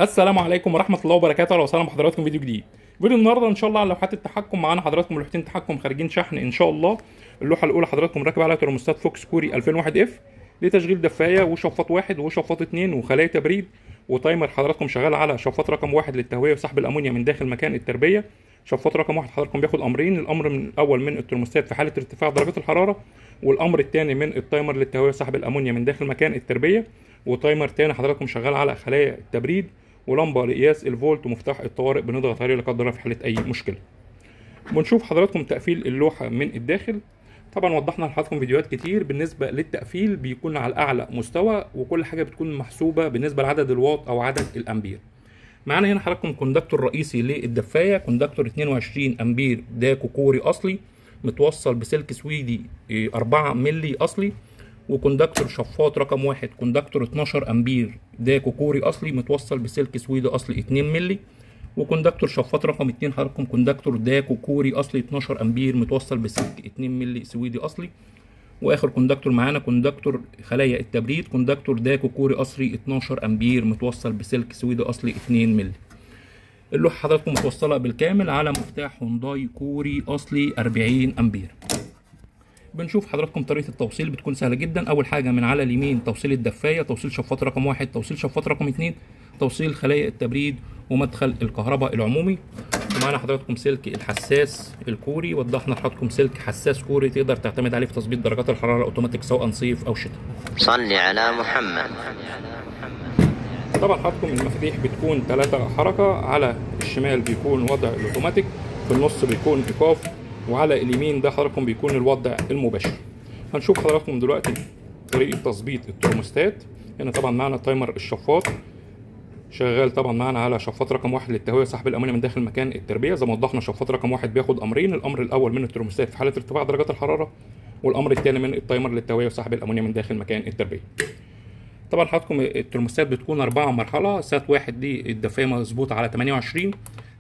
السلام عليكم ورحمه الله وبركاته. اهلا وسهلا بحضراتكم فيديو جديد. فيديو النهارده ان شاء الله على لوحات التحكم. معانا حضراتكم لوحتين تحكم خارجين شحن ان شاء الله. اللوحه الاولى حضراتكم راكب عليها ترموستات فوكس كوري 2001 اف لتشغيل دفايه وشفاط واحد وشفاط اتنين وخلايا تبريد وتايمر. حضراتكم شغال على شفاط رقم واحد للتهويه وسحب الامونيا من داخل مكان التربيه. شفاط رقم واحد حضراتكم بياخد امرين، الامر من الاول من الترموستات في حاله ارتفاع درجات الحراره، والامر الثاني من التايمر للتهويه وسحب الامونيا من داخل مكان التربيه. وتايمر تاني حضراتكم شغال على خلايا التبريد، ولمبه لقياس الفولت ومفتاح الطوارئ بنضغط عليه لا قدر الله في حاله اي مشكله. بنشوف حضراتكم تقفيل اللوحه من الداخل. طبعا وضحنا لحضراتكم فيديوهات كتير بالنسبه للتقفيل، بيكون على اعلى مستوى وكل حاجه بتكون محسوبه بالنسبه لعدد الواط او عدد الامبير. معانا هنا حضراتكم كوندكتور رئيسي للدفايه، كوندكتور 22 امبير داكو كوري اصلي متوصل بسلك سويدي 4 مللي اصلي، وكوندكتور شفاط رقم واحد كوندكتور 12 امبير داكو كوري اصلي متوصل بسلك سويدي اصلي 2 مللي، وكوندكتور شفاط رقم 2 حضراتكم كوندكتور داكو كوري اصلي 12 امبير متوصل بسلك 2 مللي سويدي اصلي. واخر كوندكتور معانا كوندكتور خلايا التبريد كوندكتور داكو كوري اصلي 12 امبير متوصل بسلك سويدي اصلي 2 مللي. اللوحه حضراتكم متوصله بالكامل على مفتاح هونداي كوري اصلي 40 امبير. بنشوف حضراتكم طريقه التوصيل بتكون سهله جدا. اول حاجه من على اليمين توصيل الدفايه، توصيل شفاط رقم واحد، توصيل شفاط رقم اتنين، توصيل خلايا التبريد ومدخل الكهرباء العمومي. ومعانا حضراتكم سلك الحساس الكوري، وضحنا لحضراتكم سلك حساس كوري تقدر تعتمد عليه في تظبيط درجات الحراره اوتوماتيك سواء صيف او شتاء. صل على محمد. طبعا حضراتكم المفاتيح بتكون 3 حركه، على الشمال بيكون وضع الاوتوماتيك، في النص بيكون ايقاف، وعلى اليمين ده حضراتكم بيكون الوضع المباشر. هنشوف حضراتكم دلوقتي طريقه تظبيط الترموستات. هنا طبعا معانا تايمر الشفاط شغال طبعا معانا على شفاط رقم واحد للتهويه وسحب الامونيا من داخل مكان التربيه. زي ما وضحنا شفاط رقم واحد بياخد امرين، الامر الاول من الترموستات في حاله ارتفاع درجات الحراره، والامر الثاني من التايمر للتهويه وسحب الامونيا من داخل مكان التربيه. طبعا حضراتكم الترموستات بتكون 4 مرحله. سات واحد دي الدفايه مظبوط على 28،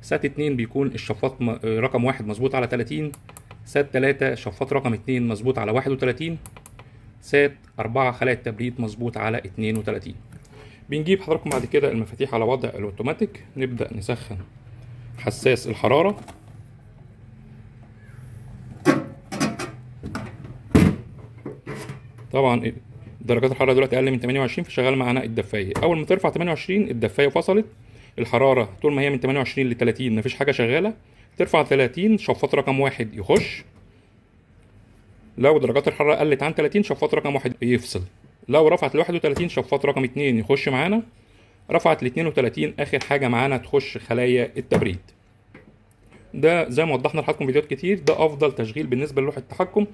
سات 2 بيكون الشفاط رقم واحد مظبوط على 30، سات 3 شفاط رقم 2 مظبوط على 31، سات 4 خلايا التبريد مظبوط على 32. بنجيب حضراتكم بعد كده المفاتيح على وضع الاوتوماتيك، نبدأ نسخن حساس الحرارة. طبعا درجات الحرارة دلوقتي أقل من 28 فشغال معانا الدفاية. أول ما ترفع 28 الدفاية فصلت، الحرارة طول ما هي من 28 ل 30 مفيش حاجة شغالة. ترفع 30 شفاط رقم واحد يخش، لو درجات الحرارة قلت عن 30 شفاط رقم واحد يفصل. لو رفعت ل 31 شفاط رقم 2 يخش معانا، رفعت ل 32 اخر حاجه معانا تخش خلايا التبريد. ده زي ما وضحنا لحضراتكم فيديوهات كتير، ده افضل تشغيل بالنسبه للوحه التحكم.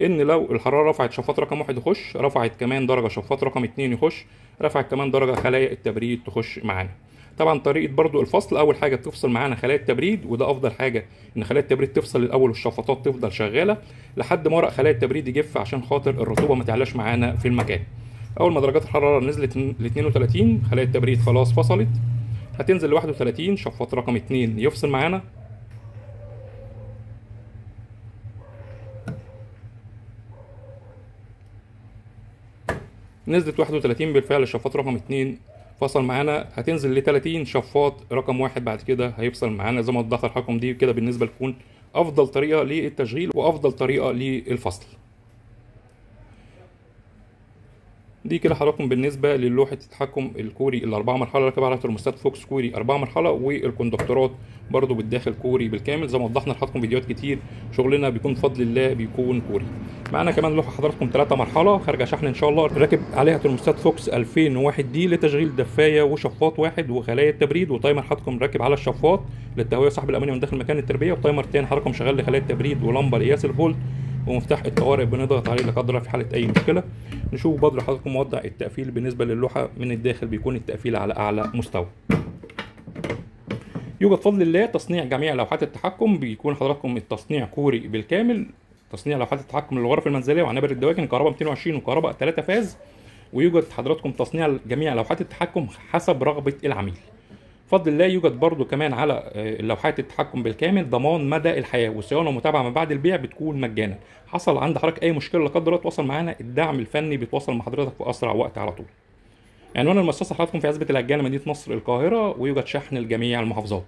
ان لو الحراره رفعت شفاط رقم واحد يخش، رفعت كمان درجه شفاط رقم 2 يخش، رفعت كمان درجه خلايا التبريد تخش معانا. طبعا طريقه برضو الفصل، اول حاجه بتفصل معانا خلايا التبريد، وده افضل حاجه ان خلايا التبريد تفصل الاول والشفاطات تفضل شغاله لحد ما ورق خلايا التبريد يجف عشان خاطر الرطوبه ما تعلاش معانا في المكان. اول ما درجات الحراره نزلت ل 32 خلايا التبريد خلاص فصلت، هتنزل ل 31 شفاط رقم 2 يفصل معانا، نزلت 31 بالفعل شفاط رقم 2 فصل معانا، هتنزل ل 30 شفاط رقم واحد بعد كده هيفصل معانا. زي ما وضحت لحضراتكم دي كده بالنسبه لكون افضل طريقه للتشغيل وافضل طريقه للفصل. دي كده حضراتكم بالنسبه للوحه التحكم الكوري الاربع مرحله راكبه على ترموستات فوكس كوري 4 مرحله، والكوندكتورات برضو بالداخل كوري بالكامل. زي ما وضحنا لحضراتكم فيديوهات كتير، شغلنا بيكون بفضل الله بيكون كوري. معانا كمان لوحه حضراتكم 3 مرحله خارجه شحن ان شاء الله، راكب عليها ترموستات فوكس 2001 دي لتشغيل دفايه وشفاط واحد وخلايا التبريد، وتايمر حضراتكم راكب على الشفاط للتهويه وسحب الامونيا من داخل مكان التربيه، وتايمر تاني حضراتكم شغال لخلايا التبريد ولمبه لقياس الفولت ومفتاح الطوارئ بنضغط عليه لا قدر الله في حاله اي مشكله. نشوف برضه حضراتكم وضع التقفيل بالنسبه للوحه من الداخل، بيكون التقفيل على اعلى مستوى. يوجد بفضل الله تصنيع جميع لوحات التحكم، بيكون حضراتكم التصنيع كوري بالكامل. تصنيع لوحات التحكم للغرف المنزليه وعنابر الدواجن كهرباء 220 وكهرباء 3 فاز. ويوجد حضراتكم تصنيع جميع لوحات التحكم حسب رغبه العميل. بفضل الله يوجد برضو كمان على لوحات التحكم بالكامل ضمان مدى الحياه وصيانه ومتابعه ما بعد البيع بتكون مجانا. حصل عند حضرتك اي مشكله لا قدر الله تواصل معانا، الدعم الفني بيتواصل مع حضرتك في اسرع وقت على طول. عنوان المؤسسة حضراتكم في عزبة الهجانة مدينة نصر القاهرة، ويوجد شحن لجميع المحافظات.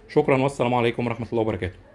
شكرا والسلام عليكم ورحمة الله وبركاته.